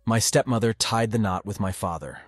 My stepmother tied the knot with my father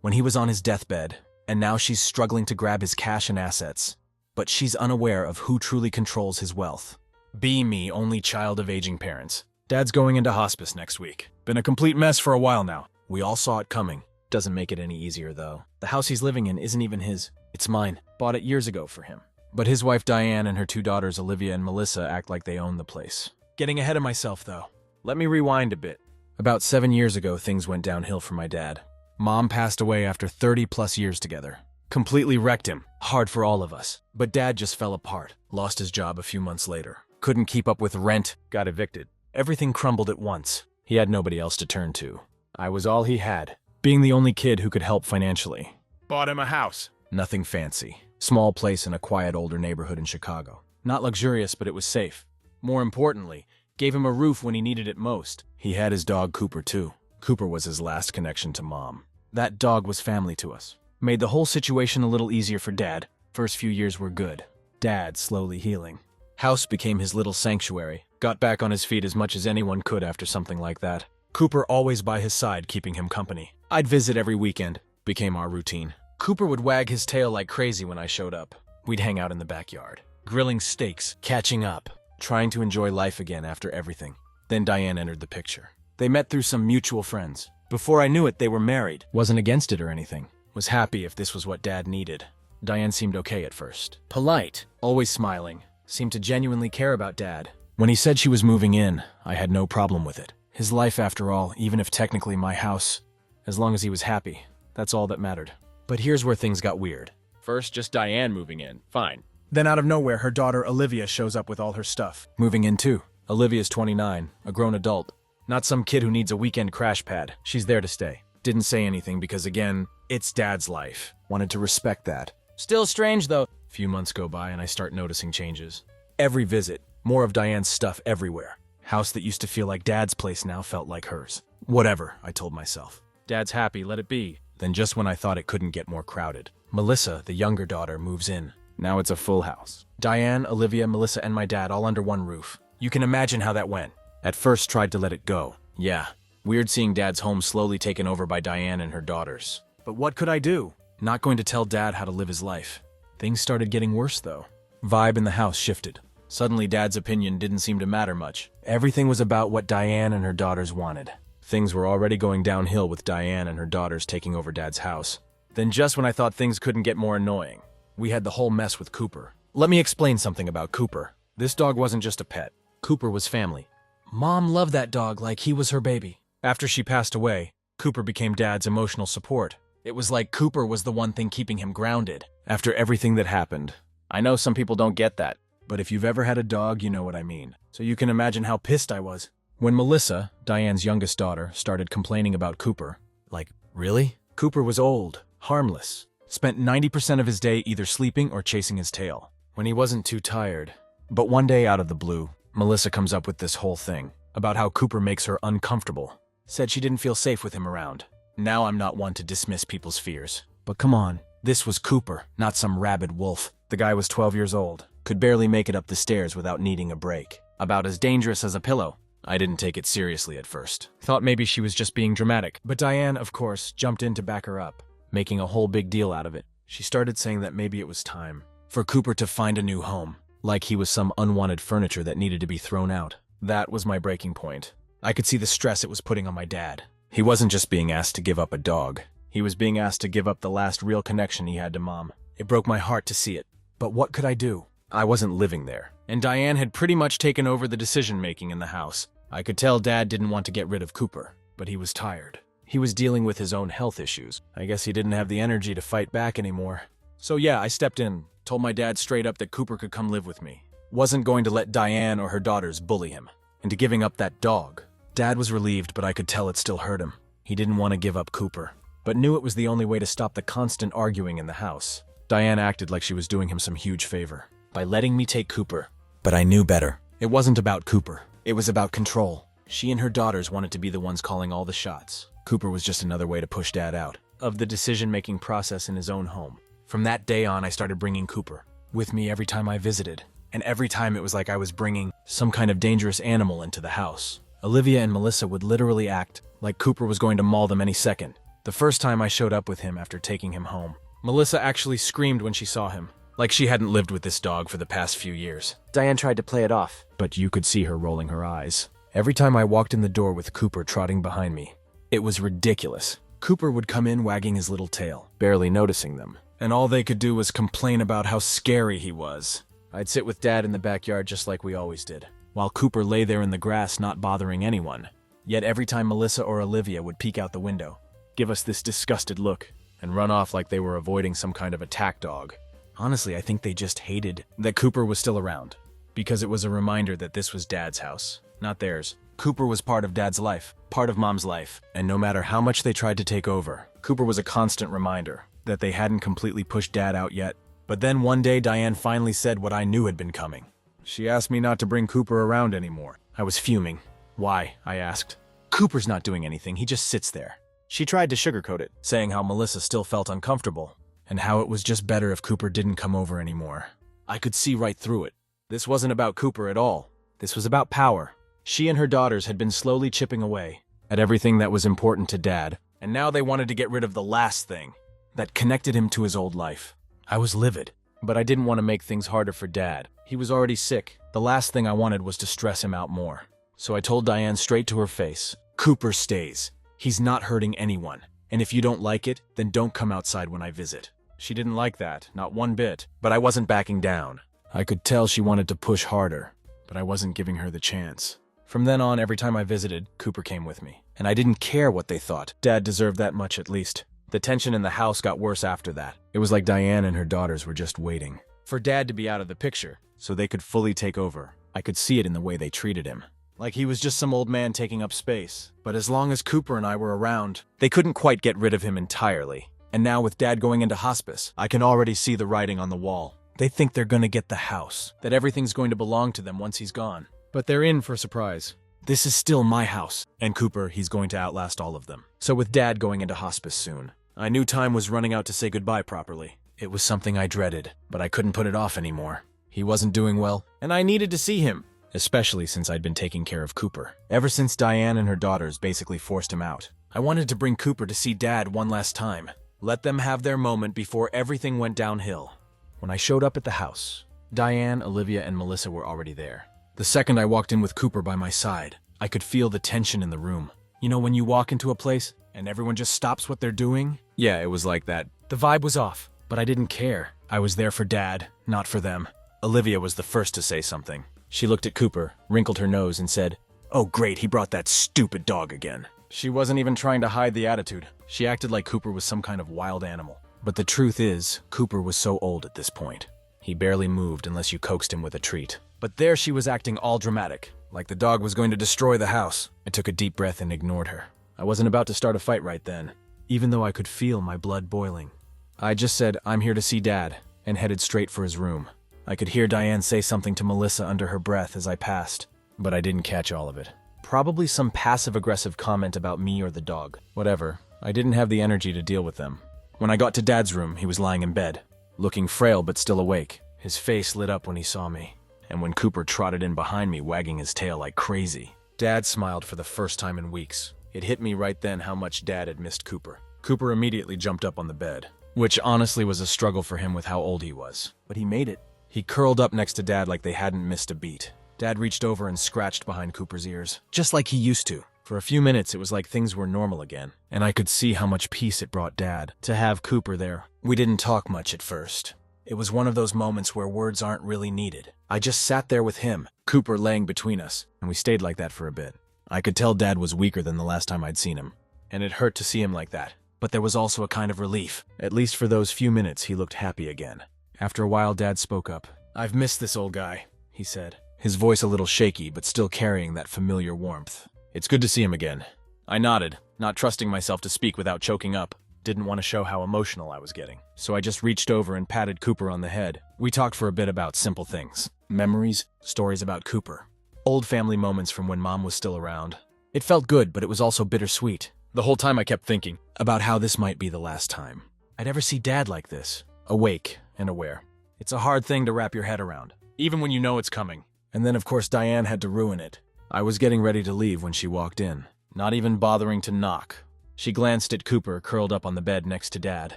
when he was on his deathbed, and now she's struggling to grab his cash and assets. But she's unaware of who truly controls his wealth. Me, only child of aging parents. Dad's going into hospice next week. Been a complete mess for a while now. We all saw it coming. Doesn't make it any easier, though. The house he's living in isn't even his. It's mine. Bought it years ago for him. But his wife Diane and her two daughters Olivia and Melissa act like they own the place. Getting ahead of myself, though. Let me rewind a bit. About 7 years ago, things went downhill for my dad. Mom passed away after 30-plus years together. Completely wrecked him. Hard for all of us. But Dad just fell apart. Lost his job a few months later. Couldn't keep up with rent. Got evicted. Everything crumbled at once. He had nobody else to turn to. I was all he had, being the only kid who could help financially. Bought him a house. Nothing fancy. Small place in a quiet older neighborhood in Chicago. Not luxurious, but it was safe. More importantly, gave him a roof when he needed it most. He had his dog Cooper too. Cooper was his last connection to Mom. That dog was family to us. Made the whole situation a little easier for Dad. First few years were good. Dad slowly healing. House became his little sanctuary. Got back on his feet as much as anyone could after something like that. Cooper always by his side, keeping him company. I'd visit every weekend. Became our routine. Cooper would wag his tail like crazy when I showed up. We'd hang out in the backyard. Grilling steaks, catching up, trying to enjoy life again after everything. Then Diane entered the picture. They met through some mutual friends. Before I knew it, they were married. Wasn't against it or anything. Was happy if this was what Dad needed. Diane seemed okay at first. Polite, always smiling. Seemed to genuinely care about Dad. When he said she was moving in, I had no problem with it. His life, after all, even if technically my house. As long as he was happy, that's all that mattered. But here's where things got weird. First, just Diane moving in. Fine. Then out of nowhere, her daughter Olivia shows up with all her stuff. Moving in too. Olivia's 29, a grown adult. Not some kid who needs a weekend crash pad. She's there to stay. Didn't say anything because, again, it's Dad's life. Wanted to respect that. Still strange, though. Few months go by and I start noticing changes. Every visit, more of Diane's stuff everywhere. House that used to feel like Dad's place now felt like hers. Whatever, I told myself. Dad's happy, let it be. Then just when I thought it couldn't get more crowded, Melissa, the younger daughter, moves in. Now it's a full house. Diane, Olivia, Melissa, and my dad all under one roof. You can imagine how that went. At first tried to let it go. Yeah, weird seeing Dad's home slowly taken over by Diane and her daughters. But what could I do? Not going to tell Dad how to live his life. Things started getting worse though. Vibe in the house shifted. Suddenly Dad's opinion didn't seem to matter much. Everything was about what Diane and her daughters wanted. Things were already going downhill with Diane and her daughters taking over Dad's house. Then just when I thought things couldn't get more annoying, we had the whole mess with Cooper. Let me explain something about Cooper. This dog wasn't just a pet. Cooper was family. Mom loved that dog like he was her baby. After she passed away, Cooper became Dad's emotional support. It was like Cooper was the one thing keeping him grounded. After everything that happened. I know some people don't get that, but if you've ever had a dog, you know what I mean. So you can imagine how pissed I was. When Melissa, Diane's youngest daughter, started complaining about Cooper. Like, really? Cooper was old, harmless. Spent 90% of his day either sleeping or chasing his tail. When he wasn't too tired. But one day out of the blue, Melissa comes up with this whole thing. About how Cooper makes her uncomfortable. Said she didn't feel safe with him around. Now I'm not one to dismiss people's fears. But come on, this was Cooper, not some rabid wolf. The guy was 12 years old. Could barely make it up the stairs without needing a break. About as dangerous as a pillow. I didn't take it seriously at first. Thought maybe she was just being dramatic. But Diane, of course, jumped in to back her up, making a whole big deal out of it. She started saying that maybe it was time for Cooper to find a new home. Like he was some unwanted furniture that needed to be thrown out. That was my breaking point. I could see the stress it was putting on my dad. He wasn't just being asked to give up a dog. He was being asked to give up the last real connection he had to Mom. It broke my heart to see it. But what could I do? I wasn't living there. And Diane had pretty much taken over the decision-making in the house. I could tell Dad didn't want to get rid of Cooper, but he was tired. He was dealing with his own health issues. I guess he didn't have the energy to fight back anymore. So yeah, I stepped in, told my dad straight up that Cooper could come live with me. Wasn't going to let Diane or her daughters bully him into giving up that dog. Dad was relieved, but I could tell it still hurt him. He didn't want to give up Cooper, but knew it was the only way to stop the constant arguing in the house. Diane acted like she was doing him some huge favor by letting me take Cooper. But I knew better. It wasn't about Cooper. It was about control. She and her daughters wanted to be the ones calling all the shots. Cooper was just another way to push Dad out of the decision-making process in his own home. From that day on, I started bringing Cooper with me every time I visited. And every time it was like I was bringing some kind of dangerous animal into the house. Olivia and Melissa would literally act like Cooper was going to maul them any second. The first time I showed up with him after taking him home, Melissa actually screamed when she saw him, like she hadn't lived with this dog for the past few years. Diane tried to play it off, But you could see her rolling her eyes. Every time I walked in the door with Cooper trotting behind me, it was ridiculous. Cooper would come in wagging his little tail, barely noticing them, and all they could do was complain about how scary he was. I'd sit with Dad in the backyard just like we always did, while Cooper lay there in the grass not bothering anyone. Yet every time Melissa or Olivia would peek out the window, give us this disgusted look, and run off like they were avoiding some kind of attack dog. Honestly, I think they just hated that Cooper was still around, because it was a reminder that this was Dad's house, not theirs. Cooper was part of Dad's life, part of Mom's life, and no matter how much they tried to take over, Cooper was a constant reminder that they hadn't completely pushed Dad out yet. But then one day Diane finally said what I knew had been coming. She asked me not to bring Cooper around anymore. I was fuming. Why? I asked. Cooper's not doing anything, he just sits there. She tried to sugarcoat it, saying how Melissa still felt uncomfortable, and how it was just better if Cooper didn't come over anymore. I could see right through it. This wasn't about Cooper at all. This was about power. She and her daughters had been slowly chipping away at everything that was important to Dad, and now they wanted to get rid of the last thing that connected him to his old life. I was livid, but I didn't want to make things harder for Dad. He was already sick. The last thing I wanted was to stress him out more. So I told Diane straight to her face, Cooper stays. He's not hurting anyone. And if you don't like it, then don't come outside when I visit. She didn't like that, not one bit, but I wasn't backing down. I could tell she wanted to push harder, but I wasn't giving her the chance. From then on, every time I visited, Cooper came with me. And I didn't care what they thought. Dad deserved that much at least. The tension in the house got worse after that. It was like Diane and her daughters were just waiting for Dad to be out of the picture, so they could fully take over. I could see it in the way they treated him. Like he was just some old man taking up space. But as long as Cooper and I were around, they couldn't quite get rid of him entirely. And now with Dad going into hospice, I can already see the writing on the wall. They think they're gonna get the house, that everything's going to belong to them once he's gone. But they're in for a surprise. This is still my house. And Cooper, he's going to outlast all of them. So with Dad going into hospice soon, I knew time was running out to say goodbye properly. It was something I dreaded, but I couldn't put it off anymore. He wasn't doing well, and I needed to see him, especially since I'd been taking care of Cooper. Ever since Diane and her daughters basically forced him out, I wanted to bring Cooper to see Dad one last time. Let them have their moment before everything went downhill. When I showed up at the house, Diane, Olivia, and Melissa were already there. The second I walked in with Cooper by my side, I could feel the tension in the room. You know when you walk into a place and everyone just stops what they're doing? Yeah, it was like that. The vibe was off, but I didn't care. I was there for Dad, not for them. Olivia was the first to say something. She looked at Cooper, wrinkled her nose, and said, "Oh great, he brought that stupid dog again." She wasn't even trying to hide the attitude. She acted like Cooper was some kind of wild animal. But the truth is, Cooper was so old at this point. He barely moved unless you coaxed him with a treat. But there she was acting all dramatic, like the dog was going to destroy the house. I took a deep breath and ignored her. I wasn't about to start a fight right then, even though I could feel my blood boiling. I just said, "I'm here to see Dad," and headed straight for his room. I could hear Diane say something to Melissa under her breath as I passed, but I didn't catch all of it. Probably some passive-aggressive comment about me or the dog. Whatever, I didn't have the energy to deal with them. When I got to Dad's room, he was lying in bed, looking frail but still awake. His face lit up when he saw me, and when Cooper trotted in behind me wagging his tail like crazy. Dad smiled for the first time in weeks. It hit me right then how much Dad had missed Cooper. Cooper immediately jumped up on the bed, which honestly was a struggle for him with how old he was. But he made it. He curled up next to Dad like they hadn't missed a beat. Dad reached over and scratched behind Cooper's ears, just like he used to. For a few minutes, it was like things were normal again, and I could see how much peace it brought Dad to have Cooper there. We didn't talk much at first. It was one of those moments where words aren't really needed. I just sat there with him, Cooper laying between us, and we stayed like that for a bit. I could tell Dad was weaker than the last time I'd seen him, and it hurt to see him like that. But there was also a kind of relief. At least for those few minutes, he looked happy again. After a while, Dad spoke up. "I've missed this old guy," he said, his voice a little shaky but still carrying that familiar warmth. "It's good to see him again." I nodded, not trusting myself to speak without choking up. Didn't want to show how emotional I was getting, so I just reached over and patted Cooper on the head. We talked for a bit about simple things. Memories, stories about Cooper. Old family moments from when Mom was still around. It felt good, but it was also bittersweet. The whole time I kept thinking about how this might be the last time I'd ever see Dad like this, awake and aware. It's a hard thing to wrap your head around, even when you know it's coming. And then of course Diane had to ruin it. I was getting ready to leave when she walked in. not even bothering to knock. She glanced at Cooper curled up on the bed next to Dad,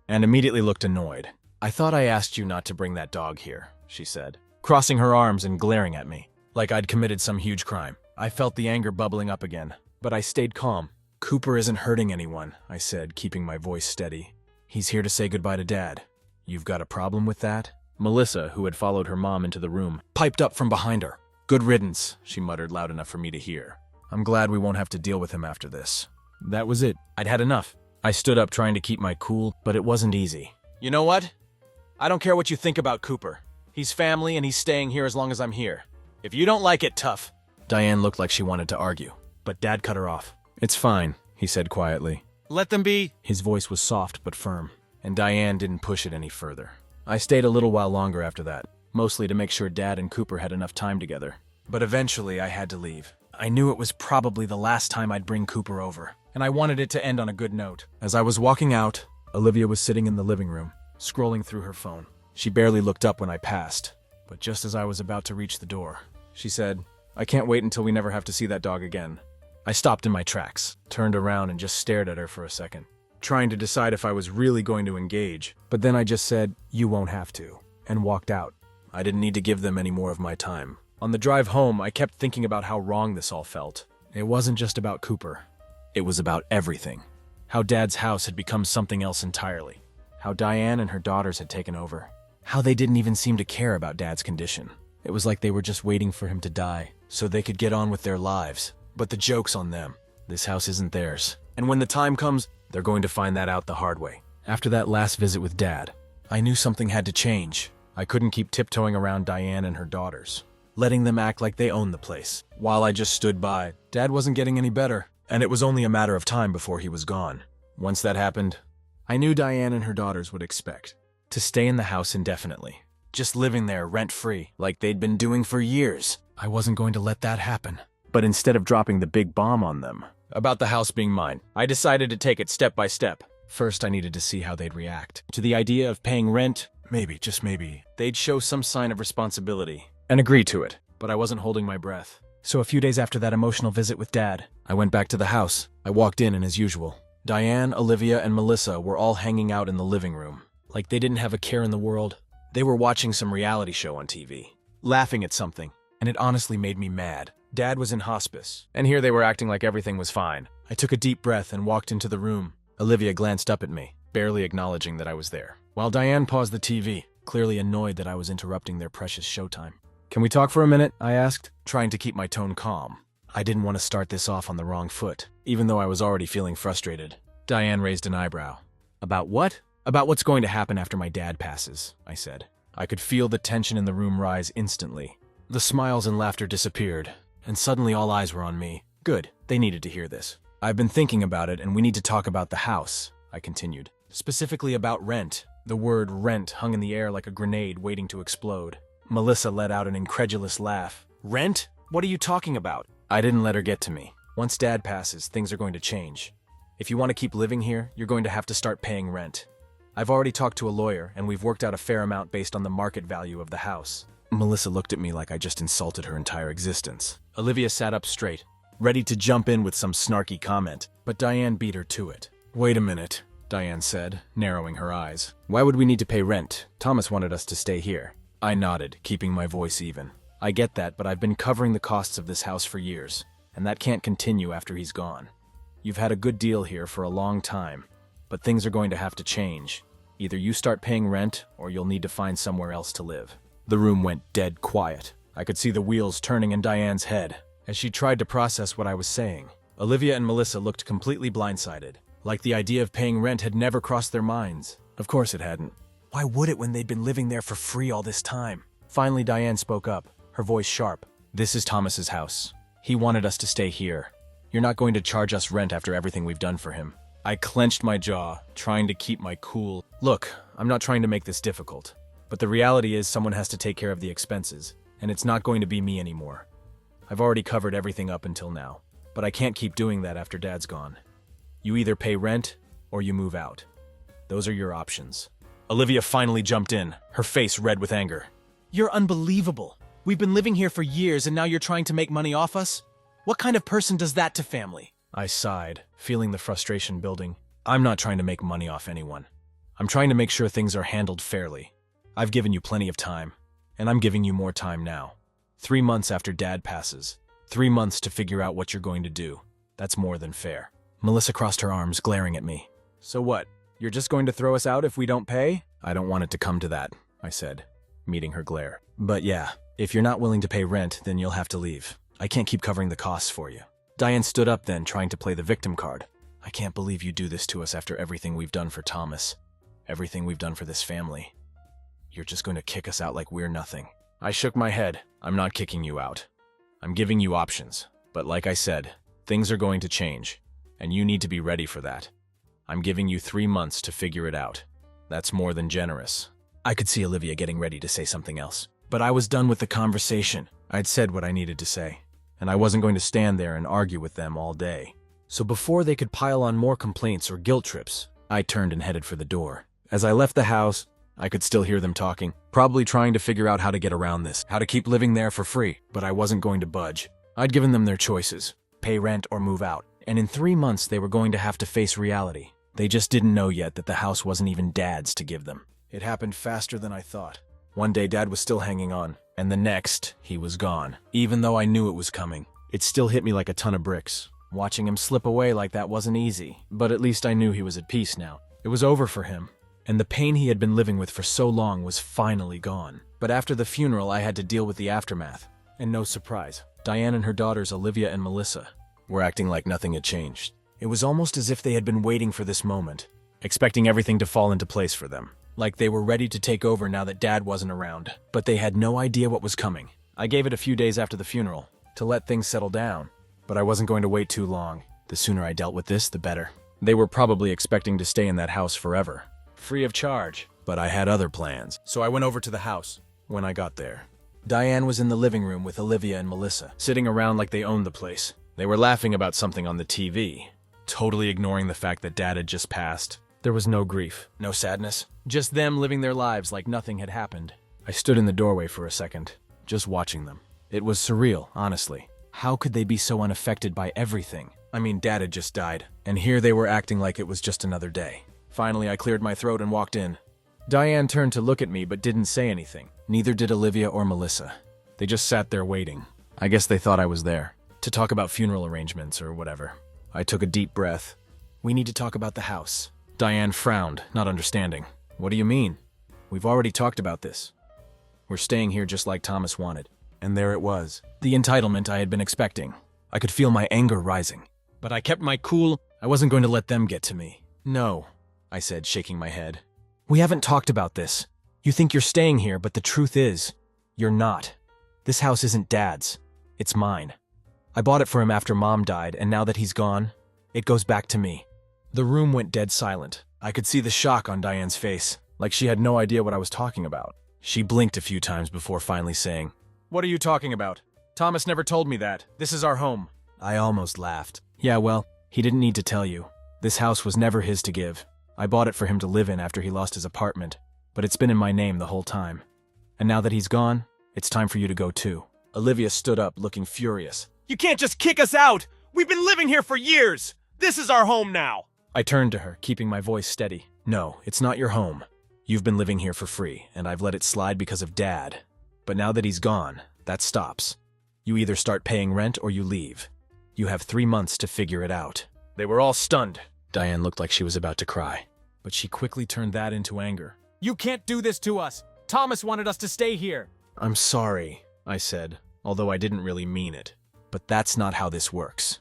and immediately looked annoyed. "I thought I asked you not to bring that dog here," she said, crossing her arms and glaring at me, like I'd committed some huge crime. I felt the anger bubbling up again, but I stayed calm. "Cooper isn't hurting anyone," I said, keeping my voice steady. "He's here to say goodbye to Dad. You've got a problem with that?" Melissa, who had followed her mom into the room, piped up from behind her. "Good riddance," she muttered loud enough for me to hear. "I'm glad we won't have to deal with him after this." That was it. I'd had enough. I stood up trying to keep my cool, but it wasn't easy. "You know what? I don't care what you think about Cooper. He's family and he's staying here as long as I'm here. If you don't like it, tough." Diane looked like she wanted to argue, but Dad cut her off. "It's fine," he said quietly. "Let them be." His voice was soft but firm, and Diane didn't push it any further. I stayed a little while longer after that, mostly to make sure Dad and Cooper had enough time together. But eventually I had to leave. I knew it was probably the last time I'd bring Cooper over, and I wanted it to end on a good note. As I was walking out, Olivia was sitting in the living room, scrolling through her phone. She barely looked up when I passed, but just as I was about to reach the door, she said, "I can't wait until we never have to see that dog again." I stopped in my tracks, turned around and just stared at her for a second, trying to decide if I was really going to engage. But then I just said, "You won't have to," and walked out. I didn't need to give them any more of my time. On the drive home, I kept thinking about how wrong this all felt. It wasn't just about Cooper. It was about everything. How Dad's house had become something else entirely. How Diane and her daughters had taken over. How they didn't even seem to care about Dad's condition. It was like they were just waiting for him to die, so they could get on with their lives. But the joke's on them. This house isn't theirs. And when the time comes, they're going to find that out the hard way. After that last visit with Dad, I knew something had to change. I couldn't keep tiptoeing around Diane and her daughters, letting them act like they owned the place, while I just stood by. Dad wasn't getting any better, and it was only a matter of time before he was gone. Once that happened, I knew Diane and her daughters would expect to stay in the house indefinitely, just living there rent-free, like they'd been doing for years. I wasn't going to let that happen. But instead of dropping the big bomb on them about the house being mine, I decided to take it step by step. First, I needed to see how they'd react to the idea of paying rent. Maybe, just maybe, they'd show some sign of responsibility and agree to it. But I wasn't holding my breath. So a few days after that emotional visit with Dad, I went back to the house. I walked in, and as usual, Diane, Olivia, and Melissa were all hanging out in the living room, like they didn't have a care in the world. They were watching some reality show on TV, laughing at something, and it honestly made me mad. Dad was in hospice, and here they were acting like everything was fine. I took a deep breath and walked into the room. Olivia glanced up at me, barely acknowledging that I was there, while Diane paused the TV, clearly annoyed that I was interrupting their precious showtime. "Can we talk for a minute?" I asked, trying to keep my tone calm. I didn't want to start this off on the wrong foot, even though I was already feeling frustrated. Diane raised an eyebrow. "About what?" "About what's going to happen after my dad passes," I said. I could feel the tension in the room rise instantly. The smiles and laughter disappeared, and suddenly all eyes were on me. Good, they needed to hear this. "I've been thinking about it, and we need to talk about the house," I continued. "Specifically about rent." The word rent hung in the air like a grenade waiting to explode. Melissa let out an incredulous laugh. "Rent? What are you talking about?" I didn't let her get to me. "Once Dad passes, things are going to change. If you want to keep living here, you're going to have to start paying rent. I've already talked to a lawyer, and we've worked out a fair amount based on the market value of the house." Melissa looked at me like I just insulted her entire existence. Olivia sat up straight, ready to jump in with some snarky comment, but Diane beat her to it. "Wait a minute," Diane said, narrowing her eyes. "Why would we need to pay rent? Thomas wanted us to stay here." I nodded, keeping my voice even. "I get that, but I've been covering the costs of this house for years, and that can't continue after he's gone. You've had a good deal here for a long time, but things are going to have to change. Either you start paying rent, or you'll need to find somewhere else to live." The room went dead quiet. I could see the wheels turning in Diane's head as she tried to process what I was saying. Olivia and Melissa looked completely blindsided, like the idea of paying rent had never crossed their minds. Of course it hadn't. Why would it when they'd been living there for free all this time? Finally, Diane spoke up, her voice sharp. "This is Thomas's house. He wanted us to stay here. You're not going to charge us rent after everything we've done for him." I clenched my jaw, trying to keep my cool. "Look, I'm not trying to make this difficult, but the reality is someone has to take care of the expenses, and it's not going to be me anymore. I've already covered everything up until now, but I can't keep doing that after Dad's gone. You either pay rent, or you move out. Those are your options." Olivia finally jumped in, her face red with anger. "You're unbelievable. We've been living here for years, and now you're trying to make money off us? What kind of person does that to family?" I sighed, feeling the frustration building. I'm not trying to make money off anyone. I'm trying to make sure things are handled fairly. I've given you plenty of time, and I'm giving you more time now. 3 months after Dad passes. 3 months to figure out what you're going to do. That's more than fair. Melissa crossed her arms, glaring at me. So what? You're just going to throw us out if we don't pay? I don't want it to come to that, I said, meeting her glare. But yeah, if you're not willing to pay rent, then you'll have to leave. I can't keep covering the costs for you. Diane stood up then, trying to play the victim card. I can't believe you do this to us after everything we've done for Thomas. Everything we've done for this family. You're just going to kick us out like we're nothing. I shook my head. I'm not kicking you out. I'm giving you options. But like I said, things are going to change, and you need to be ready for that. I'm giving you 3 months to figure it out. That's more than generous. I could see Olivia getting ready to say something else. But I was done with the conversation. I'd said what I needed to say, and I wasn't going to stand there and argue with them all day. So before they could pile on more complaints or guilt trips, I turned and headed for the door. As I left the house, I could still hear them talking, probably trying to figure out how to get around this, how to keep living there for free, but I wasn't going to budge. I'd given them their choices, pay rent or move out, and in 3 months they were going to have to face reality. They just didn't know yet that the house wasn't even Dad's to give them. It happened faster than I thought. One day Dad was still hanging on, and the next, he was gone. Even though I knew it was coming, it still hit me like a ton of bricks. Watching him slip away like that wasn't easy, but at least I knew he was at peace now. It was over for him, and the pain he had been living with for so long was finally gone. But after the funeral, I had to deal with the aftermath. And no surprise, Diane and her daughters Olivia and Melissa were acting like nothing had changed. It was almost as if they had been waiting for this moment, expecting everything to fall into place for them. Like they were ready to take over now that Dad wasn't around. But they had no idea what was coming. I gave it a few days after the funeral to let things settle down. But I wasn't going to wait too long. The sooner I dealt with this, the better. They were probably expecting to stay in that house forever, free of charge. But I had other plans. So I went over to the house. When I got there, Diane was in the living room with Olivia and Melissa, sitting around like they owned the place. They were laughing about something on the TV, totally ignoring the fact that Dad had just passed. There was no grief, no sadness, just them living their lives like nothing had happened. I stood in the doorway for a second, just watching them. It was surreal, honestly. How could they be so unaffected by everything? I mean, Dad had just died, and here they were acting like it was just another day. Finally, I cleared my throat and walked in. Diane turned to look at me but didn't say anything. Neither did Olivia or Melissa. They just sat there waiting. I guess they thought I was there, to talk about funeral arrangements or whatever. I took a deep breath. We need to talk about the house. Diane frowned, not understanding. What do you mean? We've already talked about this. We're staying here just like Thomas wanted. And there it was. The entitlement I had been expecting. I could feel my anger rising. But I kept my cool. I wasn't going to let them get to me. No, I said, shaking my head. We haven't talked about this. You think you're staying here, but the truth is, you're not. This house isn't Dad's. It's mine. I bought it for him after Mom died, and now that he's gone, it goes back to me. The room went dead silent. I could see the shock on Diane's face, like she had no idea what I was talking about. She blinked a few times before finally saying, "What are you talking about? Thomas never told me that. This is our home." I almost laughed. Yeah, well, he didn't need to tell you. This house was never his to give. I bought it for him to live in after he lost his apartment, but it's been in my name the whole time. And now that he's gone, it's time for you to go too. Olivia stood up, looking furious. "You can't just kick us out! We've been living here for years! This is our home now!" I turned to her, keeping my voice steady. "No, it's not your home. You've been living here for free, and I've let it slide because of Dad. But now that he's gone, that stops. You either start paying rent or you leave. You have 3 months to figure it out." They were all stunned. Diane looked like she was about to cry, but she quickly turned that into anger. "You can't do this to us! Thomas wanted us to stay here!" "I'm sorry," I said, although I didn't really mean it. "But that's not how this works.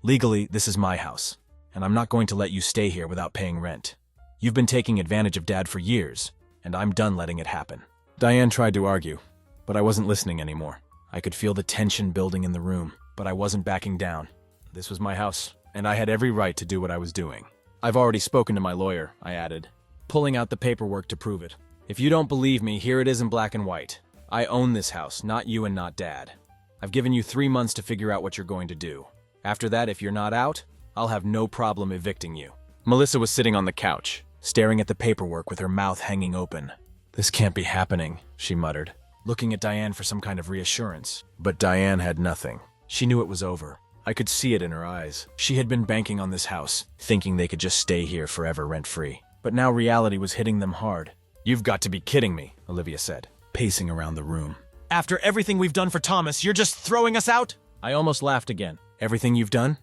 Legally, this is my house, and I'm not going to let you stay here without paying rent. You've been taking advantage of Dad for years, and I'm done letting it happen." Diane tried to argue, but I wasn't listening anymore. I could feel the tension building in the room, but I wasn't backing down. This was my house, and I had every right to do what I was doing. "I've already spoken to my lawyer," I added, pulling out the paperwork to prove it. "If you don't believe me, here it is in black and white. I own this house, not you and not Dad. I've given you 3 months to figure out what you're going to do. After that, if you're not out, I'll have no problem evicting you." Melissa was sitting on the couch, staring at the paperwork with her mouth hanging open. "This can't be happening," she muttered, looking at Diane for some kind of reassurance. But Diane had nothing. She knew it was over. I could see it in her eyes. She had been banking on this house, thinking they could just stay here forever rent-free. But now reality was hitting them hard. "You've got to be kidding me," Olivia said, pacing around the room. "After everything we've done for Thomas, you're just throwing us out?" I almost laughed again. "Everything you've done?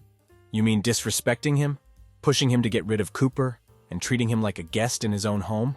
You mean disrespecting him? Pushing him to get rid of Cooper? And treating him like a guest in his own home?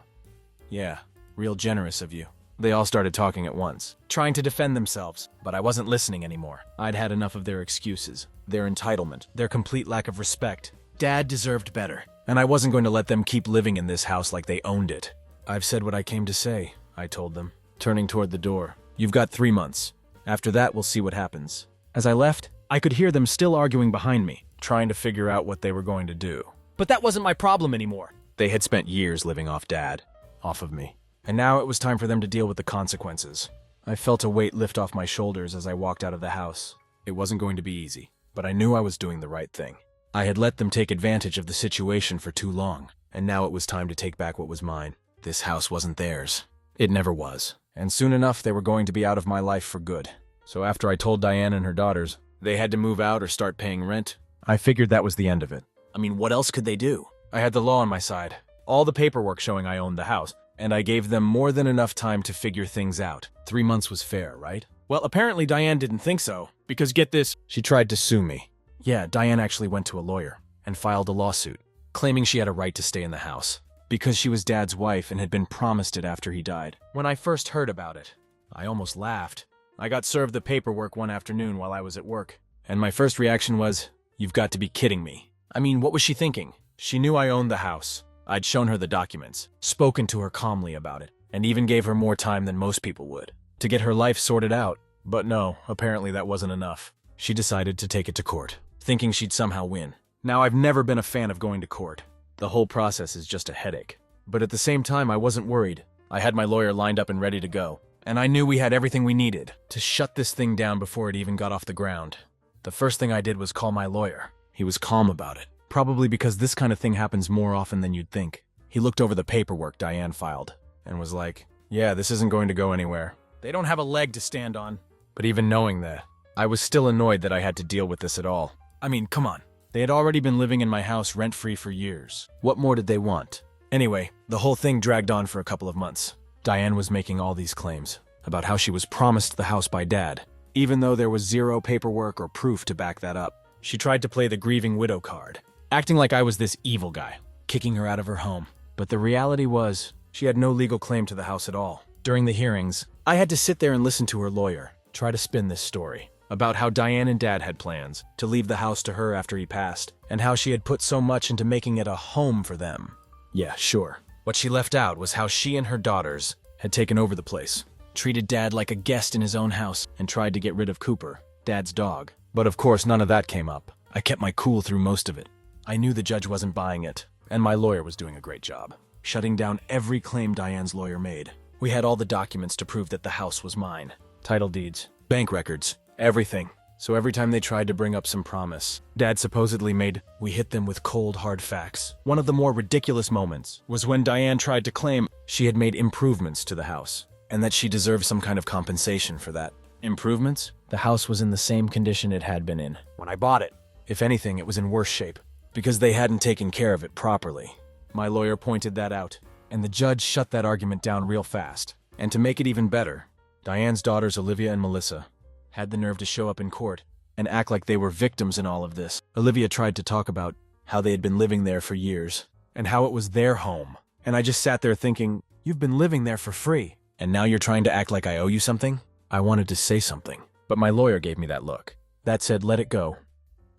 Yeah, real generous of you." They all started talking at once, trying to defend themselves, but I wasn't listening anymore. I'd had enough of their excuses, their entitlement, their complete lack of respect. Dad deserved better, and I wasn't going to let them keep living in this house like they owned it. "I've said what I came to say," I told them, turning toward the door. "You've got 3 months. After that, we'll see what happens." As I left, I could hear them still arguing behind me, trying to figure out what they were going to do. But that wasn't my problem anymore. They had spent years living off Dad, off of me. And now it was time for them to deal with the consequences. I felt a weight lift off my shoulders as I walked out of the house. It wasn't going to be easy, but I knew I was doing the right thing. I had let them take advantage of the situation for too long, and now it was time to take back what was mine. This house wasn't theirs. It never was. And soon enough, they were going to be out of my life for good. So after I told Diane and her daughters they had to move out or start paying rent, I figured that was the end of it. I mean, what else could they do? I had the law on my side, all the paperwork showing I owned the house, and I gave them more than enough time to figure things out. 3 months was fair, right? Well, apparently Diane didn't think so, because get this, she tried to sue me. Yeah, Diane actually went to a lawyer and filed a lawsuit, claiming she had a right to stay in the house, because she was Dad's wife and had been promised it after he died. When I first heard about it, I almost laughed. I got served the paperwork one afternoon while I was at work, and my first reaction was, "You've got to be kidding me." I mean, what was she thinking? She knew I owned the house. I'd shown her the documents, spoken to her calmly about it, and even gave her more time than most people would, to get her life sorted out. But no, apparently that wasn't enough. She decided to take it to court, thinking she'd somehow win. Now, I've never been a fan of going to court. The whole process is just a headache. But at the same time, I wasn't worried. I had my lawyer lined up and ready to go, and I knew we had everything we needed to shut this thing down before it even got off the ground. The first thing I did was call my lawyer. He was calm about it. Probably because this kind of thing happens more often than you'd think. He looked over the paperwork Diane filed and was like, "Yeah, this isn't going to go anywhere. They don't have a leg to stand on." But even knowing that, I was still annoyed that I had to deal with this at all. I mean, come on. They had already been living in my house rent-free for years. What more did they want? Anyway, the whole thing dragged on for a couple of months. Diane was making all these claims about how she was promised the house by Dad, even though there was zero paperwork or proof to back that up. She tried to play the grieving widow card, acting like I was this evil guy, kicking her out of her home. But the reality was, she had no legal claim to the house at all. During the hearings, I had to sit there and listen to her lawyer try to spin this story about how Diane and Dad had plans to leave the house to her after he passed, and how she had put so much into making it a home for them. Yeah, sure. What she left out was how she and her daughters had taken over the place, treated Dad like a guest in his own house, and tried to get rid of Cooper, Dad's dog. But of course, none of that came up. I kept my cool through most of it. I knew the judge wasn't buying it, and my lawyer was doing a great job, shutting down every claim Diane's lawyer made. We had all the documents to prove that the house was mine. Title deeds, bank records, everything. So every time they tried to bring up some promise Dad supposedly made, we hit them with cold, hard facts. One of the more ridiculous moments was when Diane tried to claim she had made improvements to the house, and that she deserved some kind of compensation for that. Improvements? The house was in the same condition it had been in when I bought it. If anything, it was in worse shape, because they hadn't taken care of it properly. My lawyer pointed that out, and the judge shut that argument down real fast. And to make it even better, Diane's daughters Olivia and Melissa had the nerve to show up in court and act like they were victims in all of this. Olivia tried to talk about how they had been living there for years, and how it was their home. And I just sat there thinking, you've been living there for free, and now you're trying to act like I owe you something? I wanted to say something, but my lawyer gave me that look. That said, let it go.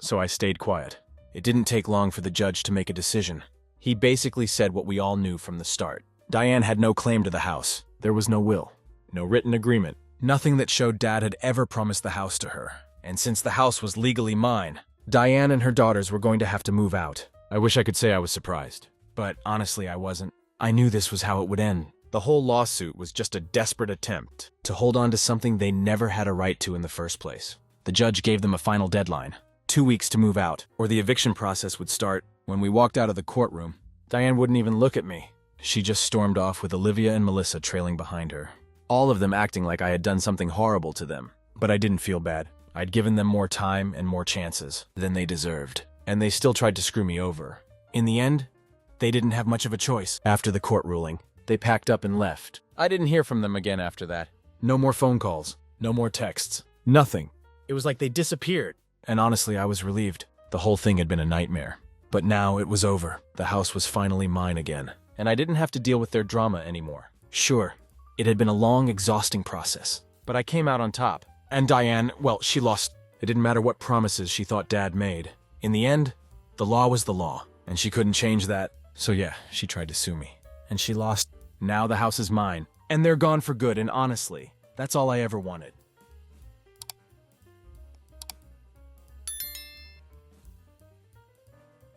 So I stayed quiet. It didn't take long for the judge to make a decision. He basically said what we all knew from the start. Diane had no claim to the house. There was no will, no written agreement, nothing that showed Dad had ever promised the house to her. And since the house was legally mine, Diane and her daughters were going to have to move out. I wish I could say I was surprised, but honestly I wasn't. I knew this was how it would end. The whole lawsuit was just a desperate attempt to hold on to something they never had a right to in the first place. The judge gave them a final deadline, 2 weeks to move out, or the eviction process would start. When we walked out of the courtroom, Diane wouldn't even look at me. She just stormed off with Olivia and Melissa trailing behind her, all of them acting like I had done something horrible to them. But I didn't feel bad. I'd given them more time and more chances than they deserved, and they still tried to screw me over. In the end, they didn't have much of a choice. After the court ruling, they packed up and left. I didn't hear from them again after that. No more phone calls, no more texts, nothing. It was like they disappeared. And honestly, I was relieved. The whole thing had been a nightmare. But now it was over. The house was finally mine again, and I didn't have to deal with their drama anymore. Sure, it had been a long, exhausting process, but I came out on top. And Diane, well, she lost. It didn't matter what promises she thought Dad made. In the end, the law was the law, and she couldn't change that. So yeah, she tried to sue me, and she lost. Now the house is mine, and they're gone for good, and honestly, that's all I ever wanted.